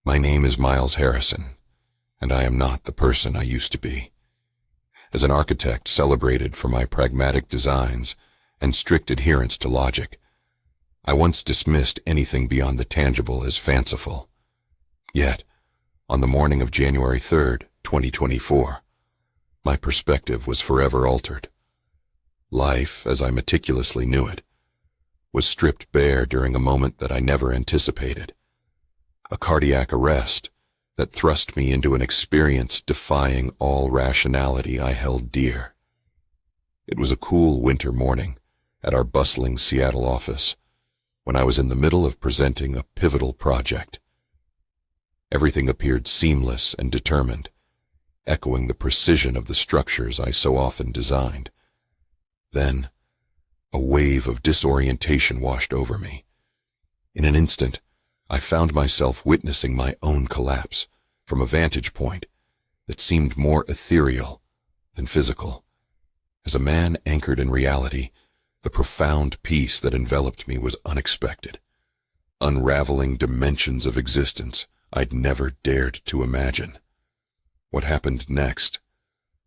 My name is Miles Harrison, and I am not the person I used to be. As an architect celebrated for my pragmatic designs and strict adherence to logic, I once dismissed anything beyond the tangible as fanciful. Yet, on the morning of January 3rd, 2024, my perspective was forever altered. Life, as I meticulously knew it, was stripped bare during a moment that I never anticipated. A cardiac arrest that thrust me into an experience defying all rationality I held dear. It was a cool winter morning at our bustling Seattle office when I was in the middle of presenting a pivotal project. Everything appeared seamless and determined, echoing the precision of the structures I so often designed. Then, a wave of disorientation washed over me. In an instant, I found myself witnessing my own collapse from a vantage point that seemed more ethereal than physical. As a man anchored in reality, the profound peace that enveloped me was unexpected, unraveling dimensions of existence I'd never dared to imagine. What happened next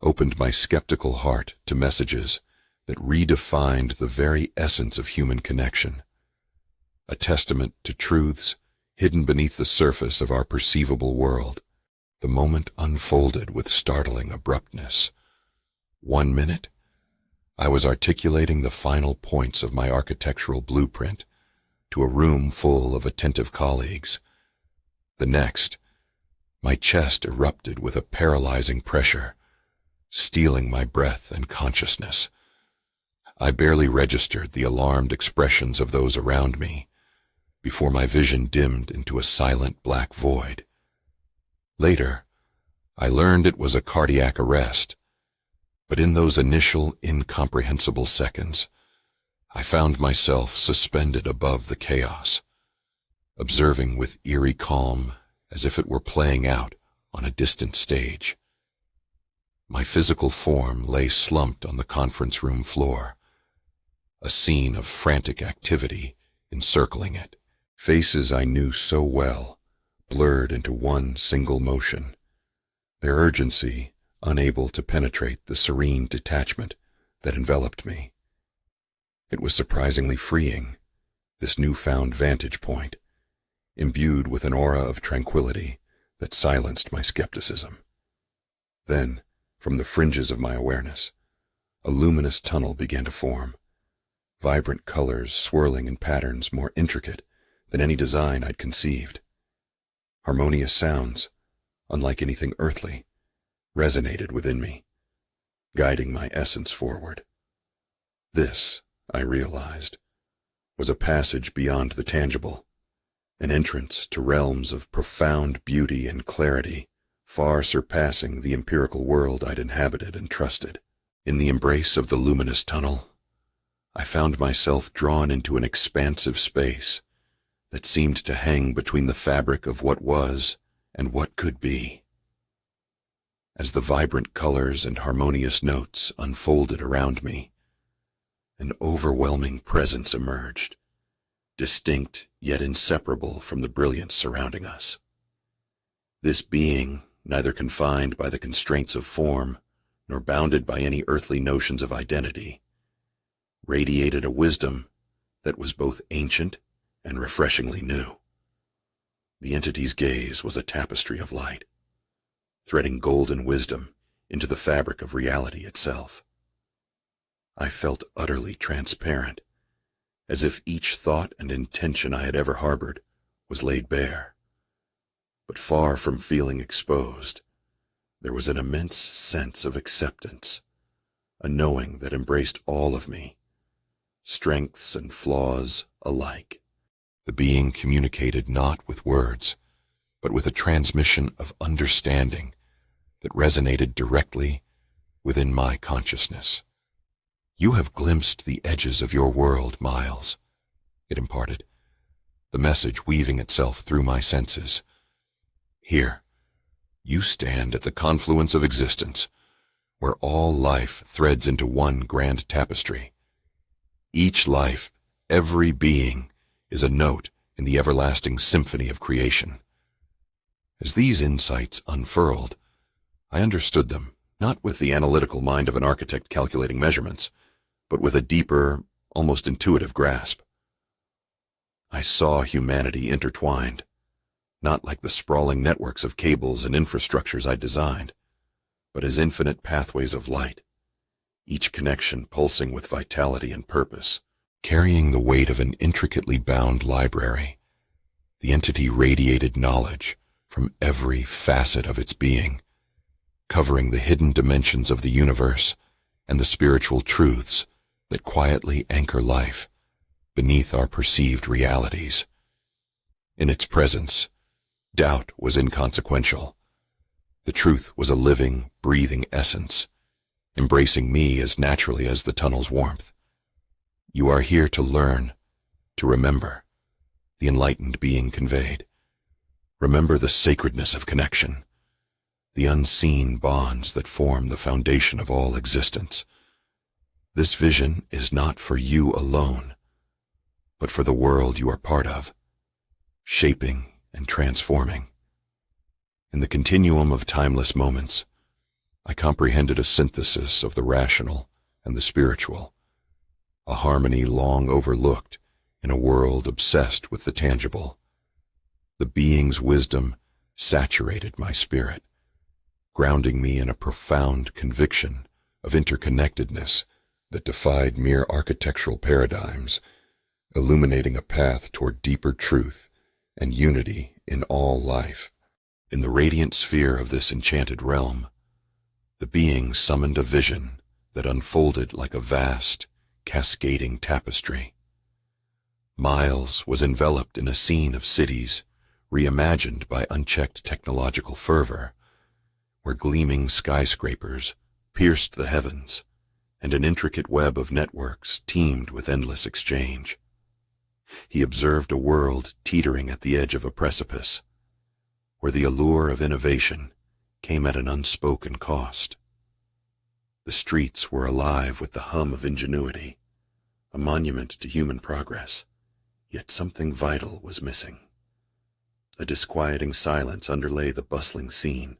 opened my skeptical heart to messages that redefined the very essence of human connection, a testament to truths hidden beneath the surface of our perceivable world. The moment unfolded with startling abruptness. 1 minute, I was articulating the final points of my architectural blueprint to a room full of attentive colleagues. The next, my chest erupted with a paralyzing pressure, stealing my breath and consciousness. I barely registered the alarmed expressions of those around me before my vision dimmed into a silent black void. Later, I learned it was a cardiac arrest, but in those initial incomprehensible seconds, I found myself suspended above the chaos, observing with eerie calm as if it were playing out on a distant stage. My physical form lay slumped on the conference room floor, a scene of frantic activity encircling it. Faces I knew so well blurred into one single motion, their urgency unable to penetrate the serene detachment that enveloped me. It was surprisingly freeing, this newfound vantage point, imbued with an aura of tranquility that silenced my skepticism. Then, from the fringes of my awareness, a luminous tunnel began to form, vibrant colors swirling in patterns more intricate than any design I'd conceived. Harmonious sounds, unlike anything earthly, resonated within me, guiding my essence forward. This, I realized, was a passage beyond the tangible, an entrance to realms of profound beauty and clarity, far surpassing the empirical world I'd inhabited and trusted. In the embrace of the luminous tunnel, I found myself drawn into an expansive space that seemed to hang between the fabric of what was and what could be. As the vibrant colors and harmonious notes unfolded around me, an overwhelming presence emerged, distinct yet inseparable from the brilliance surrounding us. This being, neither confined by the constraints of form nor bounded by any earthly notions of identity, radiated a wisdom that was both ancient and refreshingly new. The entity's gaze was a tapestry of light, threading golden wisdom into the fabric of reality itself. I felt utterly transparent, as if each thought and intention I had ever harbored was laid bare. But far from feeling exposed, there was an immense sense of acceptance, a knowing that embraced all of me, strengths and flaws alike. The being communicated not with words, but with a transmission of understanding that resonated directly within my consciousness. "You have glimpsed the edges of your world, Miles," it imparted, the message weaving itself through my senses. "Here, you stand at the confluence of existence, where all life threads into one grand tapestry. Each life, every being, is a note in the everlasting symphony of creation. As these insights unfurled, I understood them, not with the analytical mind of an architect calculating measurements, but with a deeper, almost intuitive grasp. I saw humanity intertwined, not like the sprawling networks of cables and infrastructures I designed, but as infinite pathways of light, each connection pulsing with vitality and purpose. Carrying the weight of an intricately bound library, the entity radiated knowledge from every facet of its being, covering the hidden dimensions of the universe and the spiritual truths that quietly anchor life beneath our perceived realities. In its presence, doubt was inconsequential. The truth was a living, breathing essence, embracing me as naturally as the tunnel's warmth. You are here to learn, to remember, the enlightened being conveyed. Remember the sacredness of connection, the unseen bonds that form the foundation of all existence. This vision is not for you alone, but for the world you are part of, shaping and transforming. In the continuum of timeless moments, I comprehended a synthesis of the rational and the spiritual, a harmony long overlooked in a world obsessed with the tangible. The being's wisdom saturated my spirit, grounding me in a profound conviction of interconnectedness that defied mere architectural paradigms, illuminating a path toward deeper truth and unity in all life. In the radiant sphere of this enchanted realm, the being summoned a vision that unfolded like a vast, cascading tapestry. Miles was enveloped in a scene of cities reimagined by unchecked technological fervor, where gleaming skyscrapers pierced the heavens and an intricate web of networks teemed with endless exchange. He observed a world teetering at the edge of a precipice, where the allure of innovation came at an unspoken cost. The streets were alive with the hum of ingenuity, a monument to human progress, yet something vital was missing. A disquieting silence underlay the bustling scene,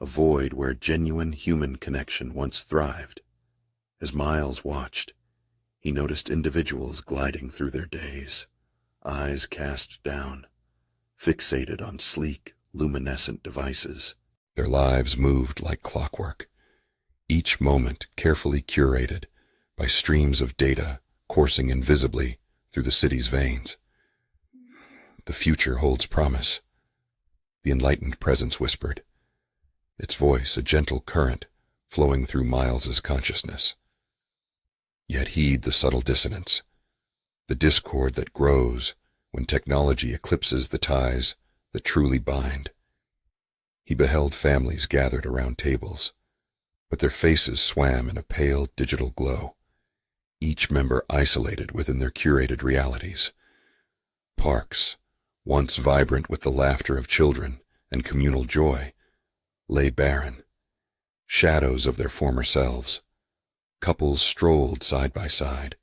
a void where genuine human connection once thrived. As Miles watched, he noticed individuals gliding through their days, eyes cast down, fixated on sleek, luminescent devices. Their lives moved like clockwork, each moment carefully curated by streams of data coursing invisibly through the city's veins. The future holds promise, the enlightened presence whispered, its voice a gentle current flowing through Miles's consciousness. Yet heed the subtle dissonance, the discord that grows when technology eclipses the ties that truly bind. He beheld families gathered around tables, but their faces swam in a pale digital glow, each member isolated within their curated realities. Parks, once vibrant with the laughter of children and communal joy, lay barren, shadows of their former selves. Couples strolled side by side,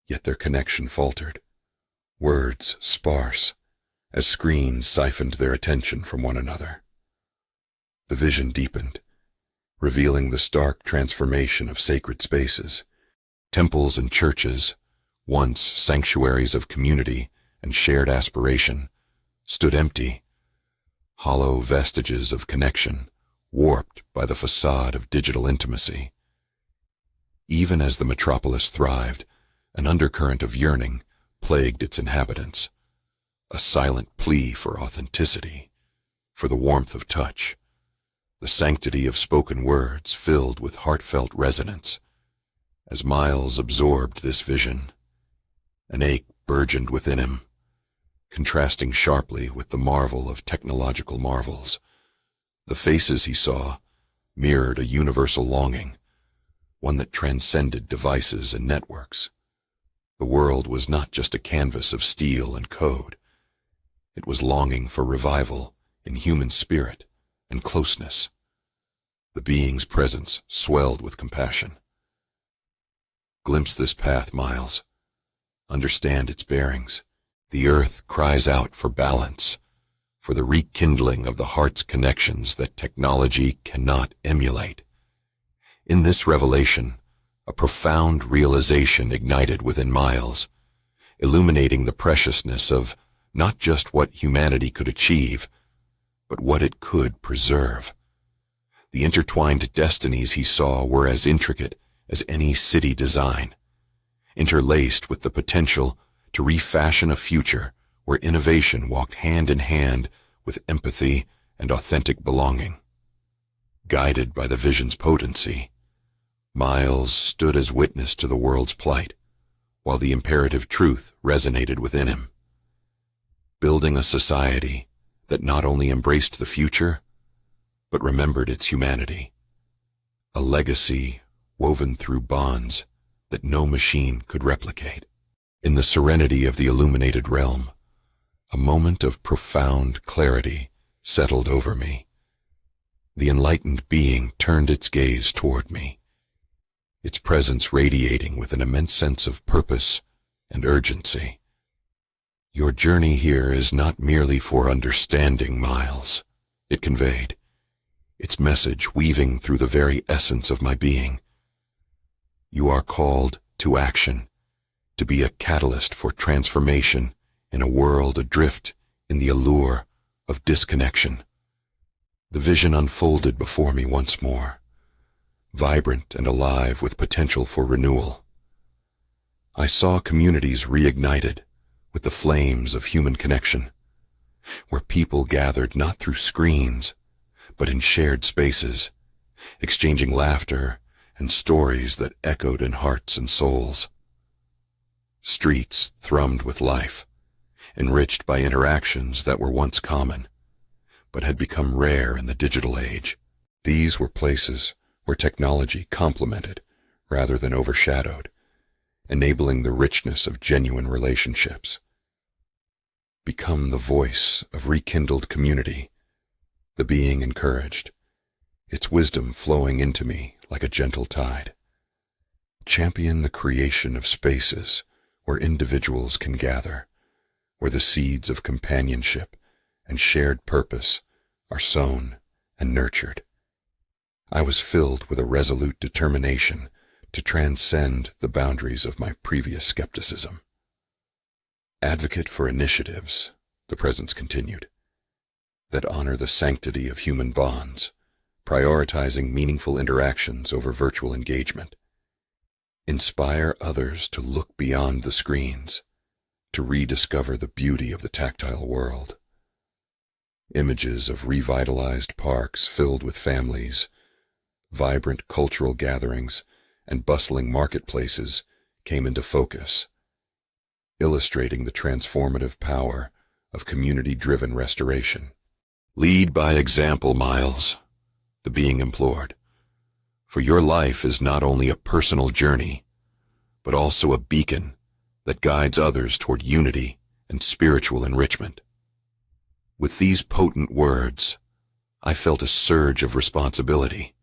yet their connection faltered, words sparse, as screens siphoned their attention from one another. The vision deepened, revealing the stark transformation of sacred spaces. Temples and churches, once sanctuaries of community and shared aspiration, stood empty, hollow vestiges of connection, warped by the facade of digital intimacy. Even as the metropolis thrived, an undercurrent of yearning plagued its inhabitants, a silent plea for authenticity, for the warmth of touch, the sanctity of spoken words filled with heartfelt resonance. As Miles absorbed this vision, an ache burgeoned within him, contrasting sharply with the marvel of technological marvels. The faces he saw mirrored a universal longing, one that transcended devices and networks. The world was not just a canvas of steel and code. It was longing for revival in human spirit and closeness. The being's presence swelled with compassion. Glimpse this path, Miles. Understand its bearings. The earth cries out for balance, for the rekindling of the heart's connections that technology cannot emulate. In this revelation, a profound realization ignited within Miles, illuminating the preciousness of not just what humanity could achieve, but what it could preserve. The intertwined destinies he saw were as intricate as any city design, interlaced with the potential to refashion a future where innovation walked hand in hand with empathy and authentic belonging. Guided by the vision's potency, Miles stood as witness to the world's plight, while the imperative truth resonated within him. Building a society that not only embraced the future, but remembered its humanity. A legacy woven through bonds that no machine could replicate. In the serenity of the illuminated realm, a moment of profound clarity settled over me. The enlightened being turned its gaze toward me, its presence radiating with an immense sense of purpose and urgency. "Your journey here is not merely for understanding, Miles," it conveyed, its message weaving through the very essence of my being. "You are called to action, to be a catalyst for transformation in a world adrift in the allure of disconnection." The vision unfolded before me once more, vibrant and alive with potential for renewal. I saw communities reignited with the flames of human connection, where people gathered not through screens, but in shared spaces, exchanging laughter and stories that echoed in hearts and souls. Streets thrummed with life, enriched by interactions that were once common, but had become rare in the digital age. These were places where technology complemented rather than overshadowed, enabling the richness of genuine relationships. Become the voice of rekindled community, the being encouraged, its wisdom flowing into me like a gentle tide. Champion the creation of spaces where individuals can gather, where the seeds of companionship and shared purpose are sown and nurtured. I was filled with a resolute determination to transcend the boundaries of my previous skepticism. Advocate for initiatives, the presence continued, that honor the sanctity of human bonds, prioritizing meaningful interactions over virtual engagement. Inspire others to look beyond the screens, to rediscover the beauty of the tactile world. Images of revitalized parks filled with families, vibrant cultural gatherings, and bustling marketplaces came into focus, illustrating the transformative power of community-driven restoration. "Lead by example, Miles," the being implored, "for your life is not only a personal journey, but also a beacon that guides others toward unity and spiritual enrichment." With these potent words, I felt a surge of responsibility,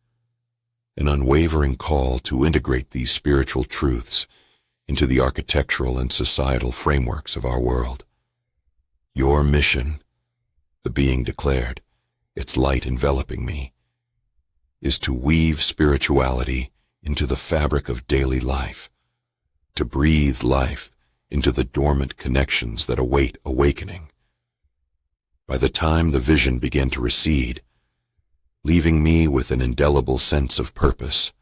an unwavering call to integrate these spiritual truths into the architectural and societal frameworks of our world. "Your mission," the being declared, its light enveloping me, "is to weave spirituality into the fabric of daily life, to breathe life into the dormant connections that await awakening." By the time the vision began to recede, leaving me with an indelible sense of purpose,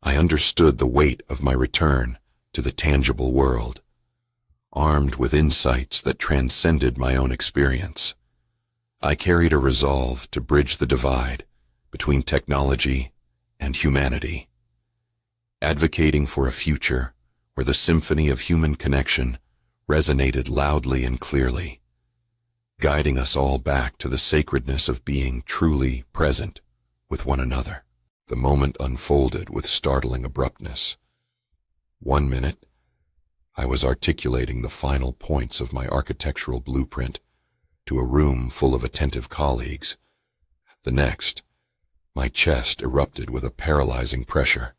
I understood the weight of my return to the tangible world, armed with insights that transcended my own experience. I carried a resolve to bridge the divide between technology and humanity, advocating for a future where the symphony of human connection resonated loudly and clearly, guiding us all back to the sacredness of being truly present with one another. The moment unfolded with startling abruptness. 1 minute, I was articulating the final points of my architectural blueprint to a room full of attentive colleagues. The next, my chest erupted with a paralyzing pressure,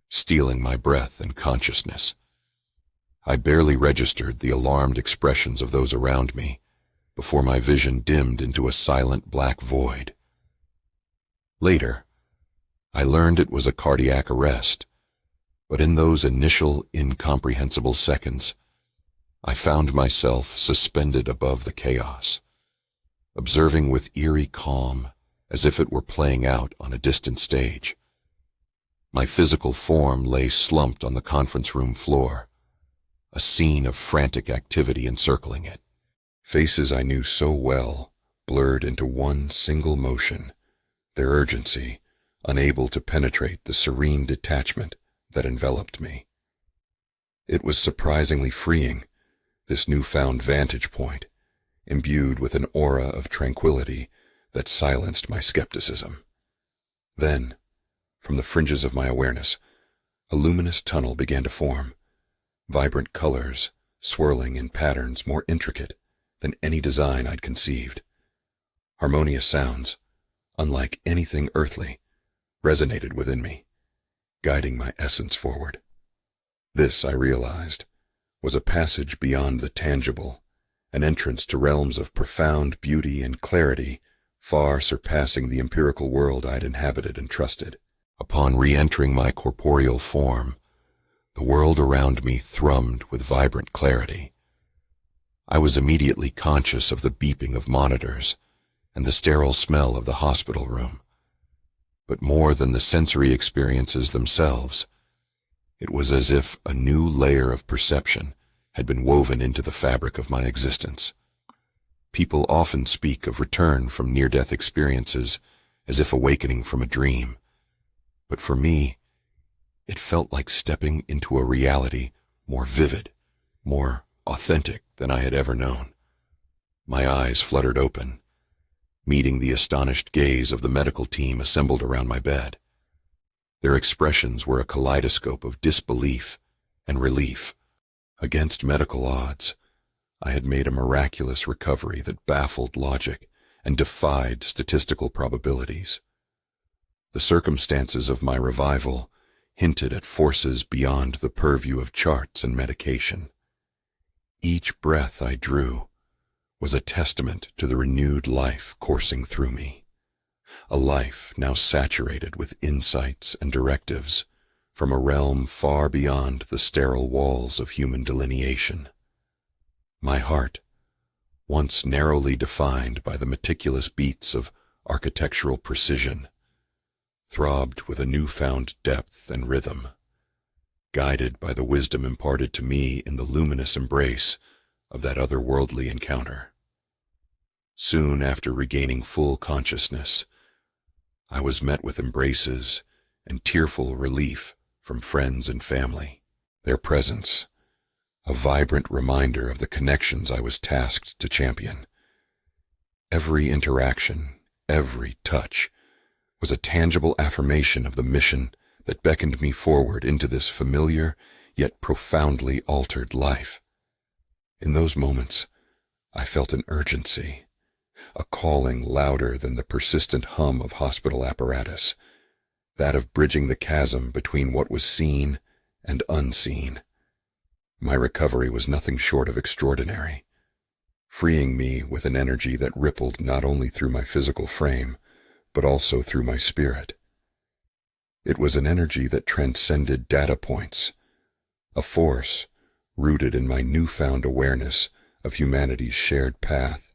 stealing my breath and consciousness. I barely registered the alarmed expressions of those around me before my vision dimmed into a silent black void. Later, I learned it was a cardiac arrest, but in those initial incomprehensible seconds, I found myself suspended above the chaos, observing with eerie calm as if it were playing out on a distant stage. My physical form lay slumped on the conference room floor, a scene of frantic activity encircling it. Faces I knew so well blurred into one single motion, their urgency unable to penetrate the serene detachment that enveloped me. It was surprisingly freeing, this newfound vantage point, imbued with an aura of tranquility that silenced my skepticism. Then, from the fringes of my awareness, a luminous tunnel began to form, vibrant colors swirling in patterns more intricate than any design I'd conceived. Harmonious sounds, unlike anything earthly, resonated within me, guiding my essence forward. This, I realized, was a passage beyond the tangible, an entrance to realms of profound beauty and clarity far surpassing the empirical world I'd inhabited and trusted. Upon re-entering my corporeal form, the world around me thrummed with vibrant clarity. I was immediately conscious of the beeping of monitors and the sterile smell of the hospital room. But more than the sensory experiences themselves, it was as if a new layer of perception had been woven into the fabric of my existence. People often speak of return from near-death experiences as if awakening from a dream. But for me, it felt like stepping into a reality more vivid, more authentic than I had ever known. My eyes fluttered open, meeting the astonished gaze of the medical team assembled around my bed. Their expressions were a kaleidoscope of disbelief and relief. Against medical odds, I had made a miraculous recovery that baffled logic and defied statistical probabilities. The circumstances of my revival hinted at forces beyond the purview of charts and medication. Each breath I drew was a testament to the renewed life coursing through me, a life now saturated with insights and directives from a realm far beyond the sterile walls of human delineation. My heart, once narrowly defined by the meticulous beats of architectural precision, throbbed with a newfound depth and rhythm, guided by the wisdom imparted to me in the luminous embrace of that otherworldly encounter. Soon after regaining full consciousness, I was met with embraces and tearful relief from friends and family. Their presence, a vibrant reminder of the connections I was tasked to champion. Every interaction, every touch, was a tangible affirmation of the mission that beckoned me forward into this familiar yet profoundly altered life. In those moments, I felt an urgency, a calling louder than the persistent hum of hospital apparatus, that of bridging the chasm between what was seen and unseen. My recovery was nothing short of extraordinary, freeing me with an energy that rippled not only through my physical frame, but also through my spirit. It was an energy that transcended data points, a force rooted in my newfound awareness of humanity's shared path,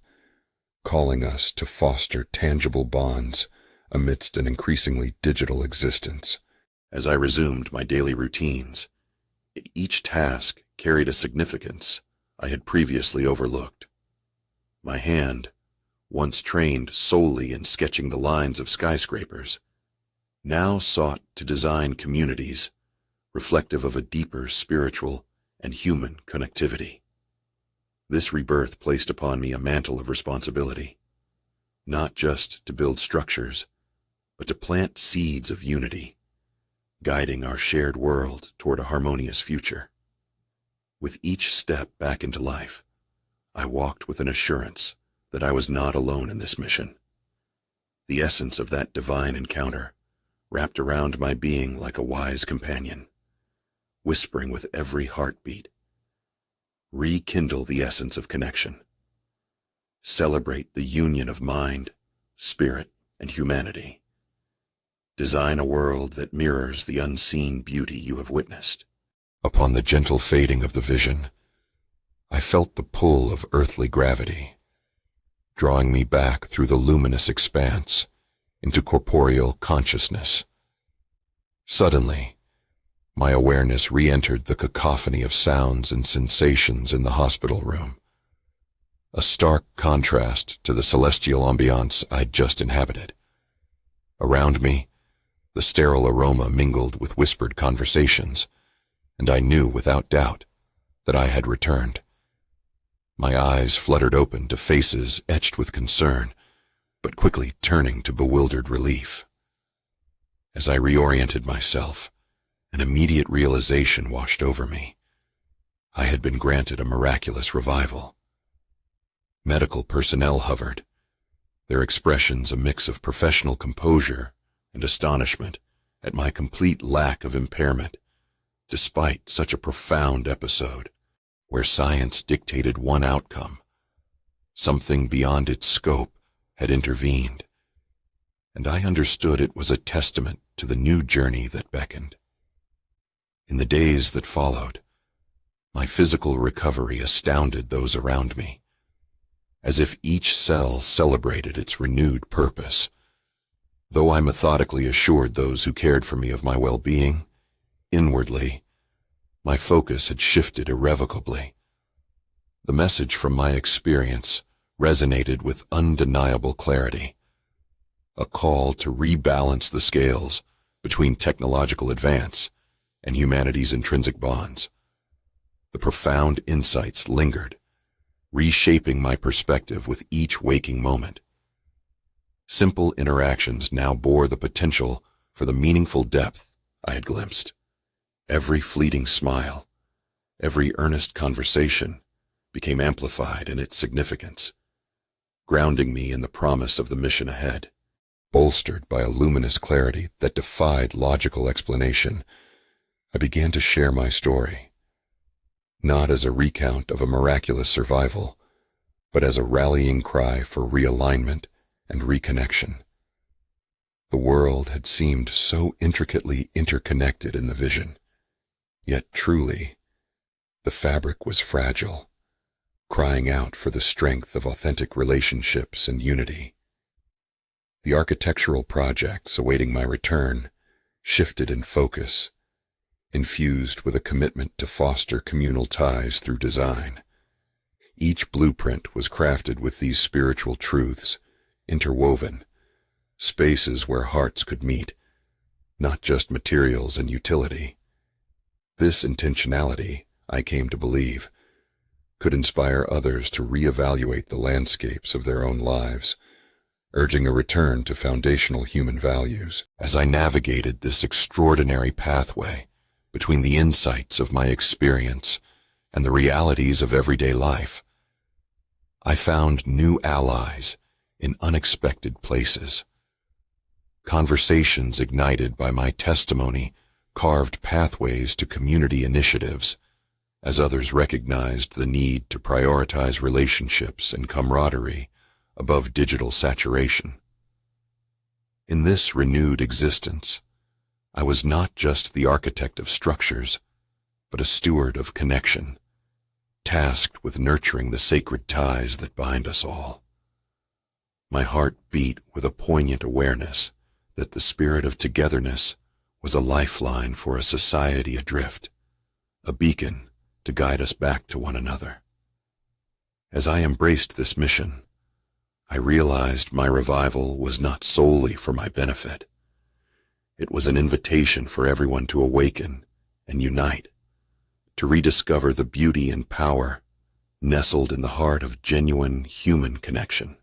calling us to foster tangible bonds amidst an increasingly digital existence. As I resumed my daily routines, each task carried a significance I had previously overlooked. My hand, once trained solely in sketching the lines of skyscrapers, now sought to design communities reflective of a deeper spiritual and human connectivity. This rebirth placed upon me a mantle of responsibility, not just to build structures, but to plant seeds of unity, guiding our shared world toward a harmonious future. With each step back into life, I walked with an assurance that I was not alone in this mission. The essence of that divine encounter wrapped around my being like a wise companion, whispering with every heartbeat, rekindle the essence of connection. Celebrate the union of mind, spirit, and humanity. Design a world that mirrors the unseen beauty you have witnessed. Upon the gentle fading of the vision, I felt the pull of earthly gravity, drawing me back through the luminous expanse into corporeal consciousness. Suddenly, my awareness re-entered the cacophony of sounds and sensations in the hospital room, a stark contrast to the celestial ambiance I'd just inhabited. Around me, the sterile aroma mingled with whispered conversations, and I knew without doubt that I had returned. My eyes fluttered open to faces etched with concern, but quickly turning to bewildered relief. As I reoriented myself, an immediate realization washed over me. I had been granted a miraculous revival. Medical personnel hovered, their expressions a mix of professional composure and astonishment at my complete lack of impairment, despite such a profound episode where science dictated one outcome. Something beyond its scope had intervened, and I understood it was a testament to the new journey that beckoned. In the days that followed, my physical recovery astounded those around me, as if each cell celebrated its renewed purpose. Though I methodically assured those who cared for me of my well-being, inwardly, my focus had shifted irrevocably. The message from my experience resonated with undeniable clarity, a call to rebalance the scales between technological advance and humanity's intrinsic bonds. The profound insights lingered, reshaping my perspective with each waking moment. Simple interactions now bore the potential for the meaningful depth I had glimpsed. Every fleeting smile, every earnest conversation became amplified in its significance, grounding me in the promise of the mission ahead. Bolstered by a luminous clarity that defied logical explanation, I began to share my story, not as a recount of a miraculous survival, but as a rallying cry for realignment and reconnection. The world had seemed so intricately interconnected in the vision, yet truly, the fabric was fragile, crying out for the strength of authentic relationships and unity. The architectural projects awaiting my return shifted in focus, infused with a commitment to foster communal ties through design. Each blueprint was crafted with these spiritual truths, interwoven, spaces where hearts could meet, not just materials and utility. This intentionality, I came to believe, could inspire others to reevaluate the landscapes of their own lives, urging a return to foundational human values. As I navigated this extraordinary pathway between the insights of my experience and the realities of everyday life, I found new allies in unexpected places. Conversations ignited by my testimony carved pathways to community initiatives, as others recognized the need to prioritize relationships and camaraderie above digital saturation. In this renewed existence, I was not just the architect of structures, but a steward of connection, tasked with nurturing the sacred ties that bind us all. My heart beat with a poignant awareness that the spirit of togetherness was a lifeline for a society adrift, a beacon to guide us back to one another. As I embraced this mission, I realized my revival was not solely for my benefit. It was an invitation for everyone to awaken and unite, to rediscover the beauty and power nestled in the heart of genuine human connection.